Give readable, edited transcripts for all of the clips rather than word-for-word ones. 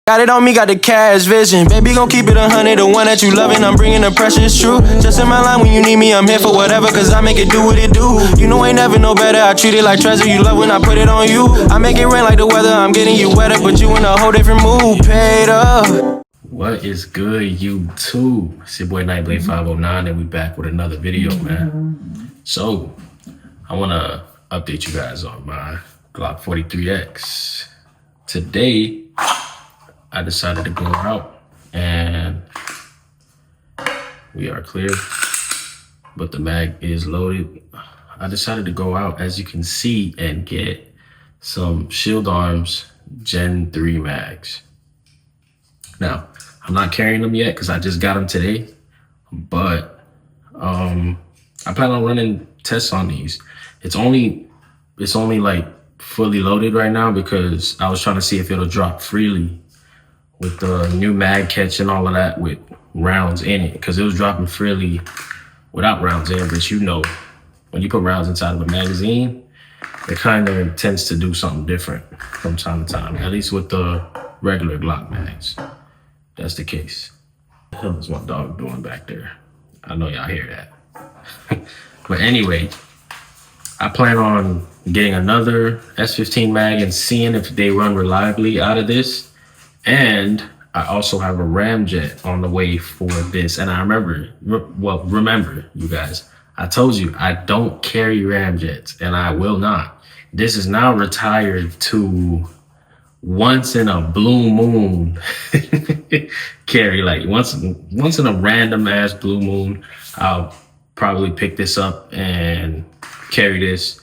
Got it on me, got the cash vision. Baby, gon' keep it 100, the one that you loving. I'm bringing the pressure, it's true. Just in my line when you need me, I'm here for whatever, cause I make it do what it do. You know, ain't never no better. I treat it like treasure. You love when I put it on you. I make it rain like the weather. I'm getting you wetter, but you in a whole different mood. Paid up. What is good, YouTube? It's your boy Nightblade 509, and we back with another video, man. So, I wanna update you guys on my Glock 43X. Today, I decided to go out and we are clear, but the mag is loaded. I decided to go out, as you can see, and get some Shield Arms Gen 3 mags. Now, I'm not carrying them yet because I just got them today, but I plan on running tests on these. It's only like fully loaded right now because I was trying to see if it'll drop freely with the new mag catch and all of that with rounds in it, because it was dropping freely without rounds in. But you know, when you put rounds inside of a magazine, it kind of tends to do something different from time to time, at least with the regular Glock mags. That's the case. What the hell is my dog doing back there? I know y'all hear that. But anyway, I plan on getting another S15 mag and seeing if they run reliably out of this. And I also have a Ramjet on the way for this. And I remember, you guys, I told you I don't carry Ramjets, and I will not. This is now retired to once in a blue moon carry. Like once in a random ass blue moon, I'll probably pick this up and carry this.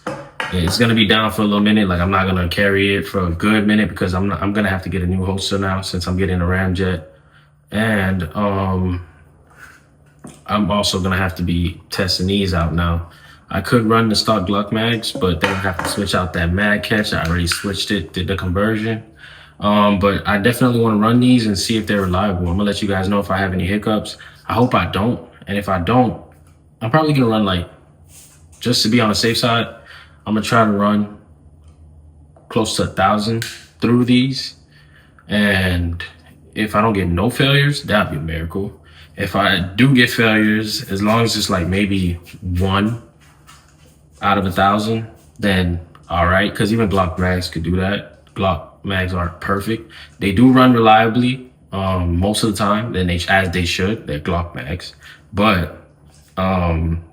It's gonna be down for a little minute. Like, I'm not gonna carry it for a good minute because I'm gonna have to get a new holster now since I'm getting a Ramjet. And I'm also gonna have to be testing these out now. I could run the stock Glock mags, but then I have to switch out that mag catch. I already switched it, did the conversion. But I definitely want to run these and see if they're reliable. I'm gonna let you guys know if I have any hiccups. I hope I don't. And if I don't, I'm probably gonna run, like, just to be on the safe side, I'm gonna try to run close to 1,000 through these. And if I don't get no failures, that'd be a miracle. If I do get failures, as long as it's like maybe 1 out of 1,000, then all right. Because even Glock mags could do that. Glock mags aren't perfect. They do run reliably most of the time, and as they should. They're Glock mags. But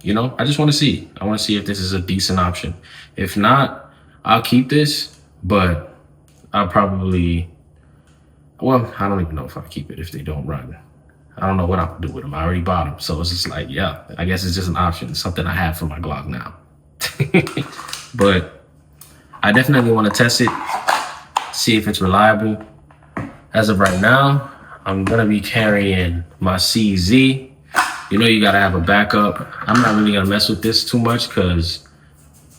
you know, I just want to see. I want to see if this is a decent option. If not, I'll keep this, but I'll probably, well, I don't even know if I'll keep it if they don't run. I don't know what I'll do with them. I already bought them. So it's just like, yeah, I guess it's just an option. It's something I have for my Glock now. But I definitely want to test it, see if it's reliable. As of right now, I'm going to be carrying my CZ. You know, you got to have a backup. I'm not really going to mess with this too much because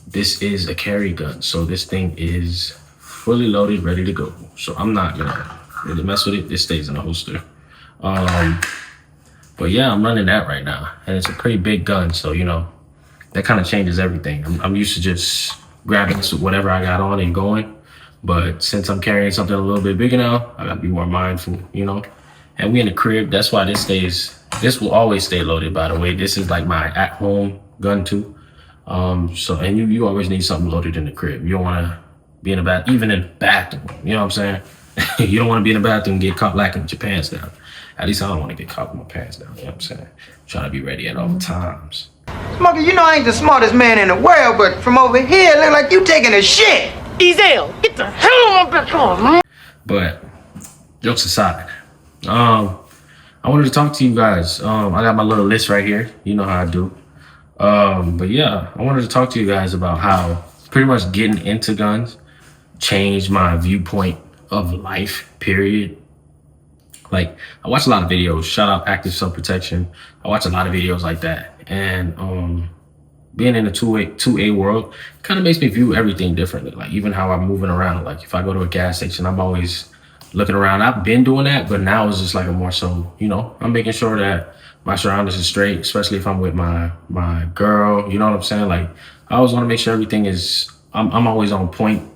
this is a carry gun. So this thing is fully loaded, ready to go. So I'm not going to really mess with it. This stays in the holster. But yeah, I'm running that right now. And it's a pretty big gun. So, you know, that kind of changes everything. I'm used to just grabbing this with whatever I got on and going. But since I'm carrying something a little bit bigger now, I got to be more mindful, you know. And we in the crib. That's why this will always stay loaded, by the way. This is like my at-home gun too. So, and you always need something loaded in the crib. You don't want to be in the bath, even in the bathroom. You know what I'm saying? You don't want to be in the bathroom and get caught lacking with your pants down. At least I don't want to get caught with my pants down. You know what I'm saying? I'm trying to be ready at all times. Smokey, you know I ain't the smartest man in the world, but from over here, look like you taking a shit. Ezel, get the hell on my back on, man. But jokes aside, I wanted to talk to you guys. I got my little list right here. You know how I do. But yeah, I wanted to talk to you guys about how pretty much getting into guns changed my viewpoint of life, period. Like, I watch a lot of videos. Shout out Active Self-Protection. I watch a lot of videos like that. And being in the 2A world kind of makes me view everything differently. Like, even how I'm moving around. Like, if I go to a gas station, I'm always looking around. I've been doing that, but now it's just like a more so, you know, I'm making sure that my surroundings are straight, especially if I'm with my girl. You know what I'm saying? Like, I always want to make sure everything is, I'm always on point.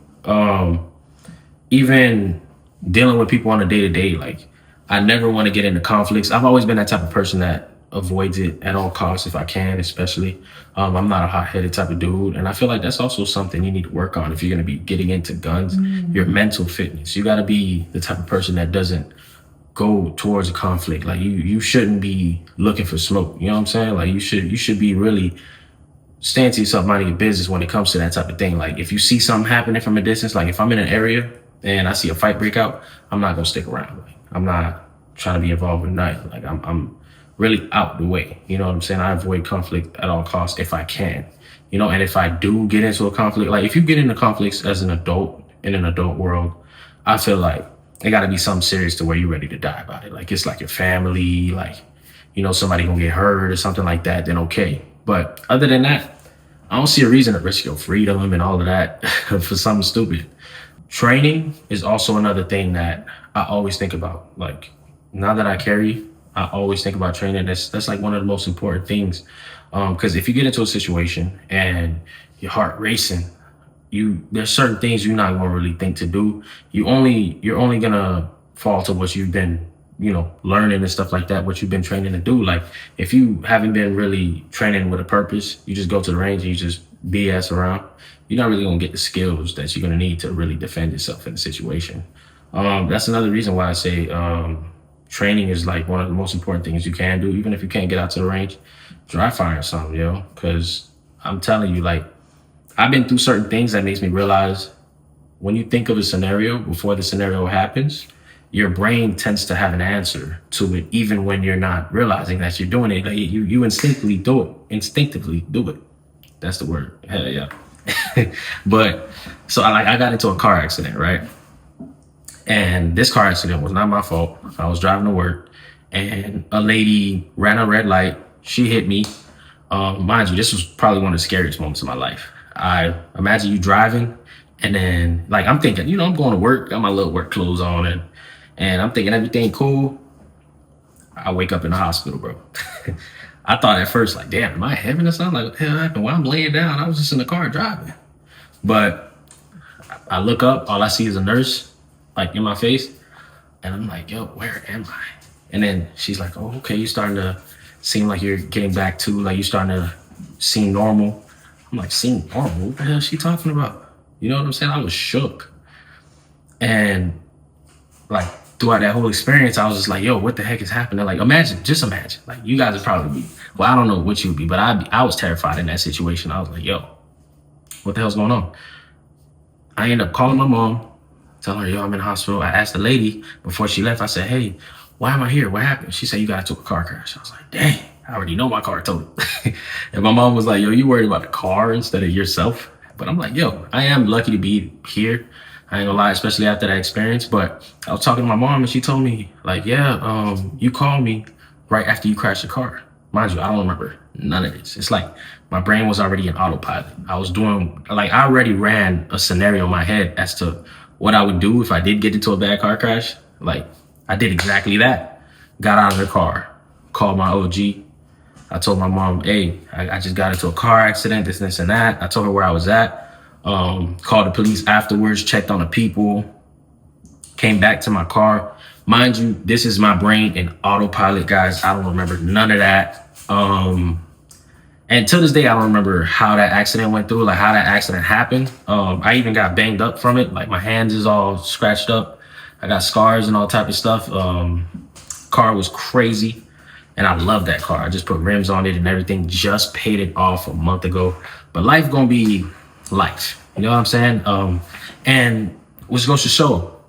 Even dealing with people on a day-to-day. Like, I never want to get into conflicts. I've always been that type of person that avoids it at all costs if I can, especially. I'm not a hot-headed type of dude. And I feel like that's also something you need to work on if you're going to be getting into guns, your mental fitness. You got to be the type of person that doesn't go towards a conflict. Like, you shouldn't be looking for smoke. You know what I'm saying? Like, you should be really staying to yourself, minding your business when it comes to that type of thing. Like, if you see something happening from a distance, like if I'm in an area and I see a fight break out, I'm not gonna stick around. Like, I'm not trying to be involved with nothing. Like, I'm really out the way. You know what I'm saying? I avoid conflict at all costs if I can. You know, and if I do get into a conflict, like if you get into conflicts as an adult in an adult world, I feel like it got to be something serious to where you're ready to die about it. Like, it's like your family, like, you know, somebody gonna get hurt or something like that, then okay. But other than that, I don't see a reason to risk your freedom and all of that for something stupid. Training is also another thing that I always think about. Like, now that I carry, I always think about training. That's like one of the most important things. Because if you get into a situation and your heart racing, there's certain things you're not gonna really think to do. You're only gonna fall to what you've been, you know, learning and stuff like that, what you've been training to do. Like, if you haven't been really training with a purpose, you just go to the range and you just BS around, you're not really gonna get the skills that you're gonna need to really defend yourself in a situation. That's another reason why I say training is like one of the most important things you can do. Even if you can't get out to the range, dry fire something, yo. Because I'm telling you, like, I've been through certain things that makes me realize when you think of a scenario before the scenario happens, your brain tends to have an answer to it, even when you're not realizing that you're doing it. Like, you instinctively do it. Instinctively do it. That's the word. Hell yeah. But so I got into a car accident, right? And this car accident was not my fault. I was driving to work and a lady ran a red light. She hit me. Mind you, this was probably one of the scariest moments of my life. I imagine you driving and then, like, I'm thinking, you know, I'm going to work, got my little work clothes on and I'm thinking everything cool. I wake up in the hospital, bro. I thought at first, like, damn, am I in heaven or something? Like, what the hell happened? While I'm laying down, I was just in the car driving. But I look up, all I see is a nurse, like, in my face. And I'm like, yo, where am I? And then she's like, oh, okay, you're starting to seem like you're getting back to, like, you're starting to seem normal. I'm like, seem normal? What the hell is she talking about? You know what I'm saying? I was shook. And, like, throughout that whole experience, I was just like, yo, what the heck is happening? Like, just imagine. Like, you guys would probably be, well, I don't know what you would be, but I was terrified in that situation. I was like, yo, what the hell's going on? I ended up calling my mom, telling her, yo, I'm in the hospital. I asked the lady before she left, I said, hey, why am I here? What happened? She said, you got into a car crash. I was like, dang, I already know my car totaled. And my mom was like, yo, you worried about the car instead of yourself? But I'm like, yo, I am lucky to be here. I ain't gonna lie, especially after that experience. But I was talking to my mom and she told me, like, yeah, you called me right after you crashed your car. Mind you, I don't remember none of this. It's like my brain was already in autopilot. I was doing, like, I already ran a scenario in my head as to what I would do if I did get into a bad car crash. Like, I did exactly that. Got out of the car, called my OG. I told my mom, hey, I just got into a car accident, this and that. I told her where I was at. Called the police afterwards, checked on the people, came back to my car. Mind you, this is my brain in autopilot, guys. I don't remember none of that. And to this day, I don't remember how that accident went through, like how that accident happened. I even got banged up from it. Like, my hands is all scratched up. I got scars and all type of stuff. Car was crazy. And I love that car. I just put rims on it and everything. Just paid it off a month ago. But life gonna be life. You know what I'm saying? And which goes to show,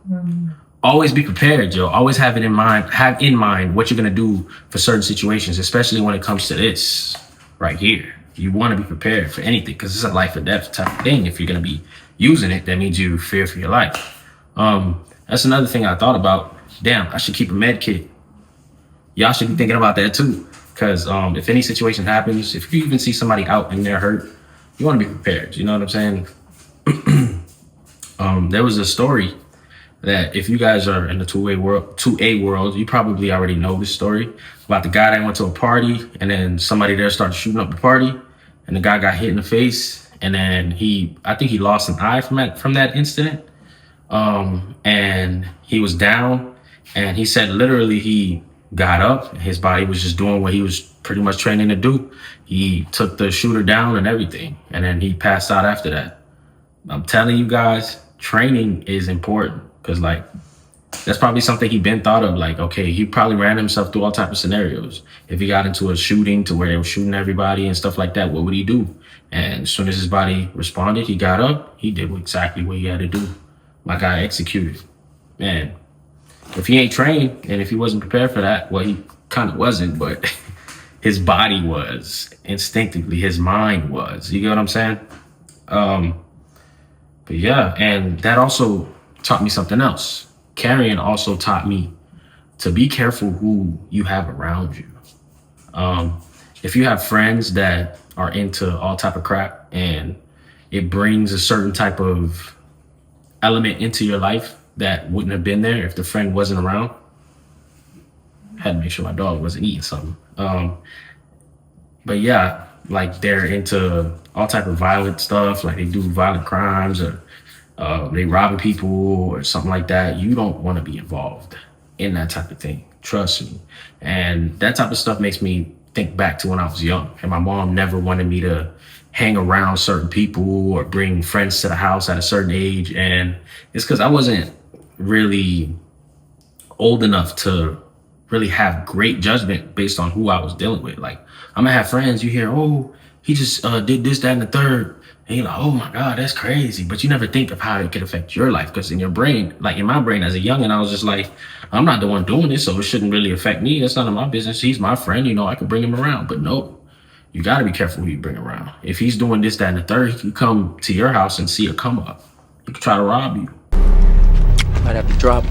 always be prepared, Joe. Always have in mind what you're gonna do for certain situations, especially when it comes to this right here. You wanna be prepared for anything because it's a life or death type of thing. If you're gonna be using it, that means you fear for your life. That's another thing I thought about. Damn, I should keep a med kit. Y'all should be thinking about that too. Because if any situation happens, if you even see somebody out and they're hurt, you want to be prepared. You know what I'm saying? There was a story that if you guys are in the 2A world, you probably already know this story about the guy that went to a party and then somebody there started shooting up the party and the guy got hit in the face. And then I think he lost an eye from that incident. And he was down, and he said literally he got up, and his body was just doing what he was pretty much training to do. He took the shooter down and everything, and then he passed out after that. I'm telling you guys, training is important, because like that's probably something he been thought of. Like, okay, he probably ran himself through all type of scenarios. If he got into a shooting to where they were shooting everybody and stuff like that, what would he do? And as soon as his body responded, he got up, he did exactly what he had to do. My guy executed. Man, if he ain't trained and if he wasn't prepared for that, well, he kind of wasn't, but his body was instinctively, his mind was. You get what I'm saying? But yeah, and that also taught me something else. Carrying also taught me to be careful who you have around you. If you have friends that are into all type of crap and it brings a certain type of element into your life that wouldn't have been there if the friend wasn't around. Had to make sure my dog wasn't eating something. But yeah, like they're into all type of violent stuff, like they do violent crimes or they robbing people or something like that. You don't want to be involved in that type of thing. Trust me. And that type of stuff makes me think back to when I was young, and my mom never wanted me to hang around certain people or bring friends to the house at a certain age. And it's because I wasn't really old enough to really have great judgment based on who I was dealing with. Like, I'm gonna have friends, you hear, oh, he just did this, that, and the third. And you're like, oh my God, that's crazy. But you never think of how it could affect your life. Because in your brain, like in my brain as a youngin', I was just like, I'm not the one doing this, so it shouldn't really affect me. That's none of my business. He's my friend, you know, I could bring him around. But no, you gotta be careful who you bring around. If he's doing this, that, and the third, he can come to your house and see a come up. He could try to rob you. Might have to drop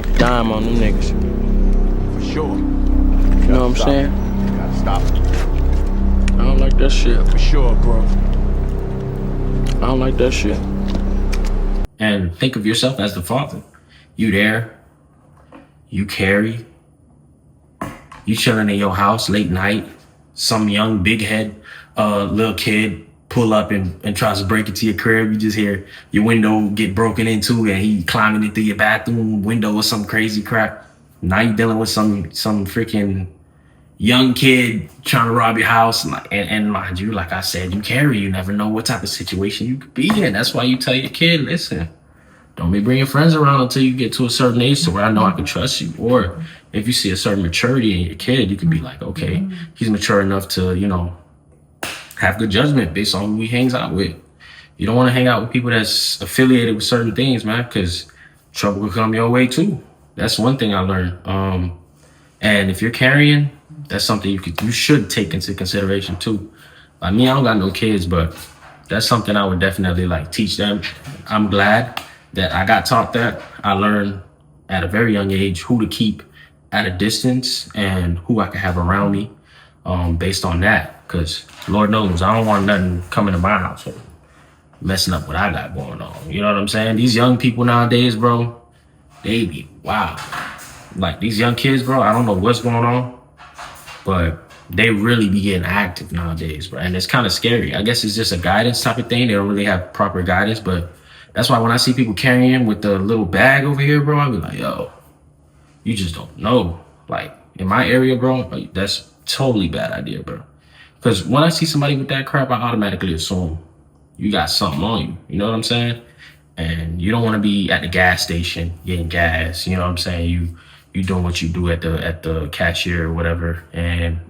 a dime on them niggas. For sure. You know what I'm saying? You gotta stop it. I don't like that shit. For sure, bro. I don't like that shit. And think of yourself as the father. You there, you carry, you chilling in your house late night, some young big head little kid pull up and tries to break into your crib. You just hear your window get broken into and he climbing into your bathroom window or some crazy crap. Now you dealing with some freaking young kid trying to rob your house. And mind you, like I said, you carry, you never know what type of situation you could be in. That's why you tell your kid, listen, don't be bringing friends around until you get to a certain age to where I know I can trust you. Or if you see a certain maturity in your kid, you can be like, okay, he's mature enough to, you know, have good judgment based on who he hangs out with. You don't want to hang out with people that's affiliated with certain things, man, because trouble will come your way too. That's one thing I learned. And if you're carrying, that's something you should take into consideration too. Like me, I don't got no kids, but that's something I would definitely like teach them. I'm glad that I got taught that. I learned at a very young age who to keep at a distance and who I could have around me based on that. Because Lord knows, I don't want nothing coming to my house messing up what I got going on. You know what I'm saying? These young people nowadays, bro, they be wow. Like these young kids, bro, I don't know what's going on, but they really be getting active nowadays, bro. And it's kind of scary. I guess it's just a guidance type of thing. They don't really have proper guidance, but that's why when I see people carrying with the little bag over here, bro, I be like, yo, you just don't know. Like in my area, bro, like, that's totally bad idea, bro. Because when I see somebody with that crap, I automatically assume you got something on you. You know what I'm saying? And you don't want to be at the gas station getting gas. You know what I'm saying? You doing what you do at the cashier or whatever. And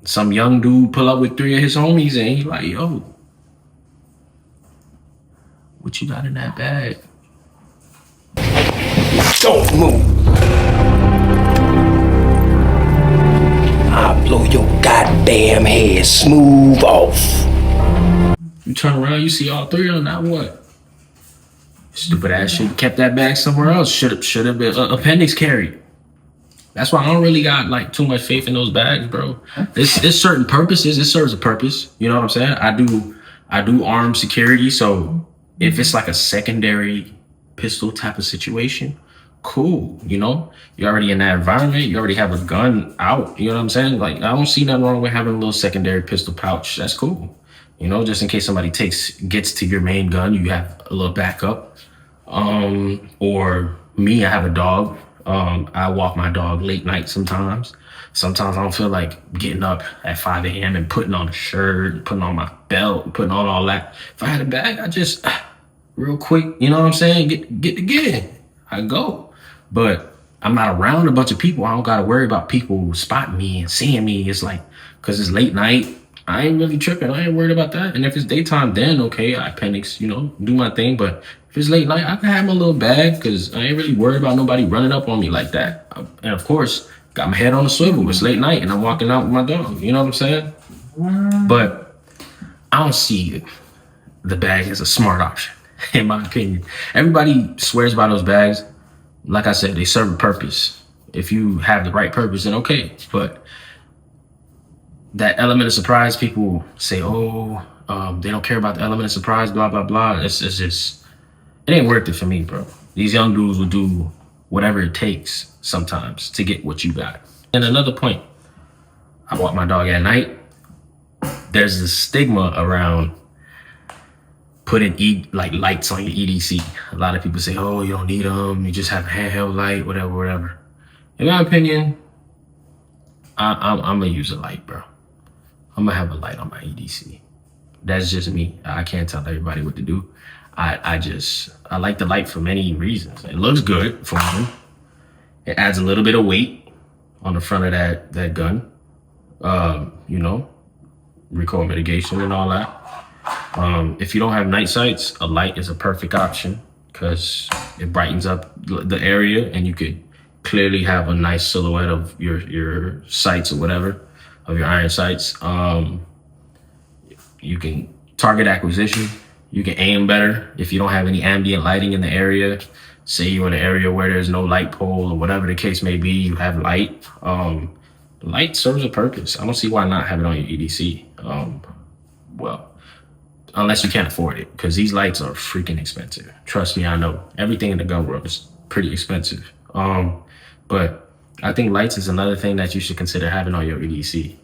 some young dude pull up with 3 of his homies and he like, yo, what you got in that bag? Don't move. I'll blow your goddamn head smooth off. You turn around, you see all 3 of them, now what? Stupid ass shit, kept that bag somewhere else. Should have been appendix carried. That's why I don't really got like too much faith in those bags, bro. There's certain purposes, it serves a purpose. You know what I'm saying? I do armed security, so if it's like a secondary pistol type of situation, cool, you know? You're already in that environment, you already have a gun out, you know what I'm saying? Like, I don't see nothing wrong with having a little secondary pistol pouch. That's cool. You know, just in case somebody gets to your main gun, you have a little backup. Or me, I have a dog. I walk my dog late night sometimes. Sometimes I don't feel like getting up at 5 a.m. and putting on a shirt, putting on my belt, putting on all that. If I had a bag, I just real quick, you know what I'm saying? Get it. I go. But I'm not around a bunch of people. I don't gotta worry about people spotting me and seeing me. It's like, cause it's late night, I ain't really tripping. I ain't worried about that. And if it's daytime, then okay, I appendix, you know, do my thing. But if it's late night, I can have my little bag because I ain't really worried about nobody running up on me like that. And of course, got my head on the swivel. It's late night and I'm walking out with my dog. You know what I'm saying? But I don't see the bag as a smart option, in my opinion. Everybody swears by those bags. Like I said, they serve a purpose. If you have the right purpose, then okay. But that element of surprise, people say, oh, they don't care about the element of surprise, blah, blah, blah. It's just, it ain't worth it for me, bro. These young dudes will do whatever it takes sometimes to get what you got. And another point, I walk my dog at night. There's this stigma around putting lights on your EDC. A lot of people say, oh, you don't need them. You just have a handheld light, whatever. In my opinion, I'm gonna use a light, bro. I'm gonna have a light on my EDC. That's just me. I can't tell everybody what to do. I like the light for many reasons. It looks good for one. It adds a little bit of weight on the front of that gun. You know, recoil mitigation and all that. If you don't have night sights, a light is a perfect option because it brightens up the area and you could clearly have a nice silhouette of your sights or whatever, of your iron sights. You can target acquisition. You can aim better if you don't have any ambient lighting in the area. Say you're in an area where there's no light pole or whatever the case may be, you have light. Light serves a purpose. I don't see why not have it on your EDC. Well, unless you can't afford it, because these lights are freaking expensive. Trust me, I know. Everything in the gun world is pretty expensive. But I think lights is another thing that you should consider having on your EDC.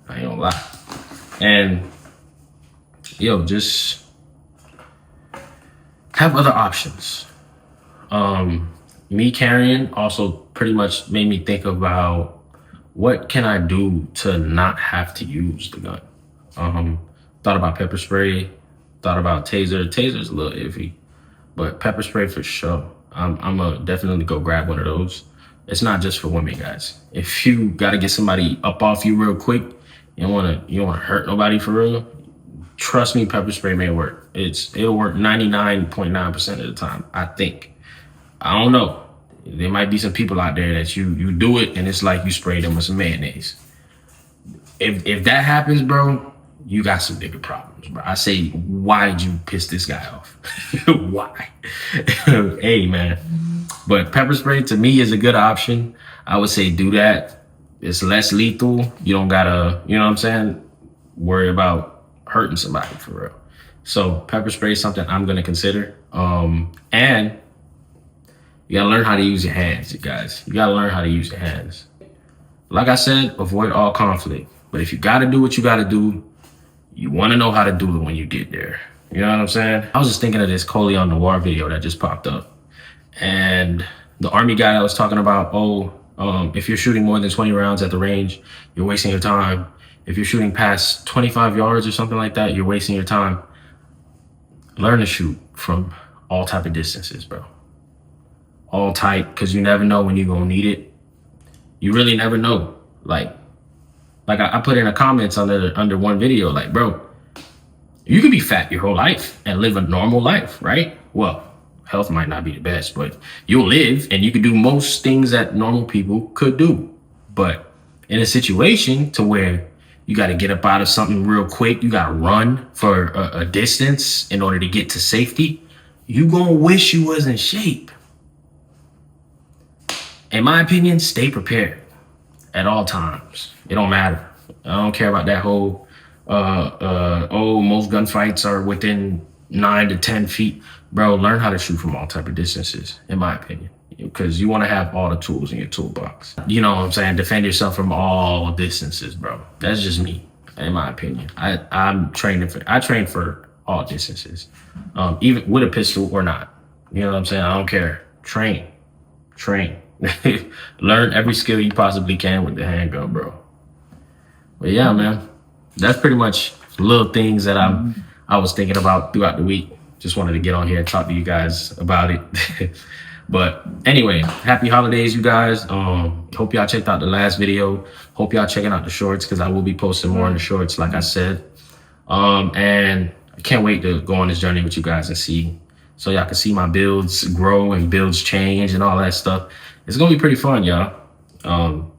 I ain't gonna lie. And yo, just have other options. Me carrying also pretty much made me think about what can I do to not have to use the gun. Thought about pepper spray, thought about taser. Taser's a little iffy, but pepper spray for sure. I'm gonna definitely go grab one of those. It's not just for women, guys. If you gotta get somebody up off you real quick, you don't wanna hurt nobody for real, trust me, pepper spray may work. It'll work 99.9% of the time, I think. I don't know. There might be some people out there that you do it and it's like you sprayed them with some mayonnaise. If that happens, bro, you got some bigger problems, bro. I say, why did you piss this guy off? Why? Hey, man. But pepper spray to me is a good option. I would say do that. It's less lethal. You don't gotta, you know what I'm saying, worry about hurting somebody for real. So pepper spray is something I'm gonna consider. And you gotta learn how to use your hands, you guys. You gotta learn how to use your hands. Like I said, avoid all conflict. But if you gotta do what you gotta do, you wanna know how to do it when you get there. You know what I'm saying? I was just thinking of this Coleon Noir video that just popped up. And the army guy that was talking about, if you're shooting more than 20 rounds at the range, you're wasting your time. If you're shooting past 25 yards or something like that, you're wasting your time. Learn to shoot from all type of distances, bro. All type, because you never know when you're gonna need it. You really never know. Like I put in the comments under one video, like, bro, you could be fat your whole life and live a normal life, right? Well, health might not be the best, but you'll live and you can do most things that normal people could do. But in a situation to where you got to get up out of something real quick, you got to run for a distance in order to get to safety, you gonna wish you was in shape. In my opinion, stay prepared at all times. It don't matter. I don't care about that whole, most gunfights are within 9 to 10 feet. Bro, learn how to shoot from all type of distances, in my opinion, because you want to have all the tools in your toolbox. You know what I'm saying? Defend yourself from all distances, bro. That's just me, in my opinion. I train for all distances, even with a pistol or not. You know what I'm saying? I don't care. Train. Learn every skill you possibly can with the handgun, bro. But yeah, man, that's pretty much little things that I was thinking about throughout the week. Just wanted to get on here and talk to you guys about it. But anyway, happy holidays, you guys. Hope y'all checked out the last video. Hope y'all checking out the shorts, because I will be posting more in the shorts, like I said. And I can't wait to go on this journey with you guys and see, so y'all can see my builds grow and builds change and all that stuff. It's gonna be pretty fun, y'all.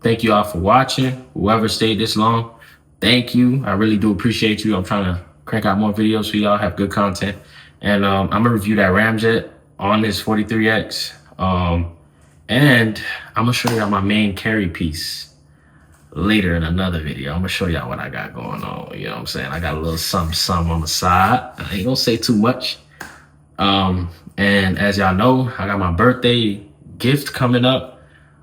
Thank you all for watching. Whoever stayed this long, thank you. I really do appreciate you. I'm trying to crank out more videos for y'all, have good content. And I'm gonna review that Ramjet on this 43X. And I'm gonna show y'all my main carry piece later in another video. I'm gonna show y'all what I got going on. You know what I'm saying? I got a little something on the side. I ain't gonna say too much. And as y'all know, I got my birthday gift coming up.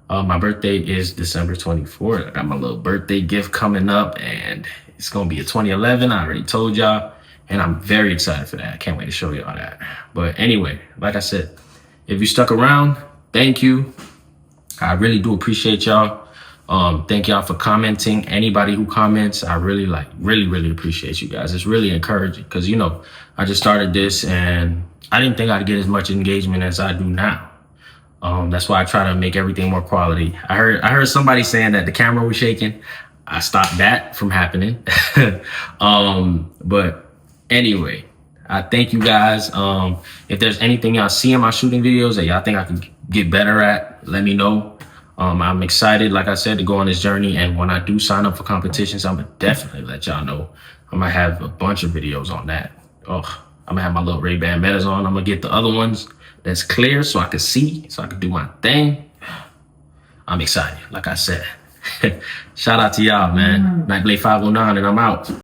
My birthday is December 24th. I got my little birthday gift coming up, and it's gonna be a 2011. I already told y'all, and I'm very excited for that. I can't wait to show y'all that. But anyway, like I said, if you stuck around, thank you. I really do appreciate y'all. Thank y'all for commenting. Anybody who comments, I really appreciate you guys. It's really encouraging, because, you know, I just started this and I didn't think I'd get as much engagement as I do now. That's why I try to make everything more quality. I heard somebody saying that the camera was shaking. I stopped that from happening. But anyway, I thank you guys. If there's anything y'all see in my shooting videos that y'all think I can get better at, let me know. I'm excited, like I said, to go on this journey. And when I do sign up for competitions, I'm gonna definitely let y'all know. I'm gonna have a bunch of videos on that. I'm gonna have my little Ray-Ban Metas on. I'm gonna get the other ones that's clear so I can see, so I can do my thing. I'm excited, like I said. Shout out to y'all, man. Nightblade 509, and I'm out.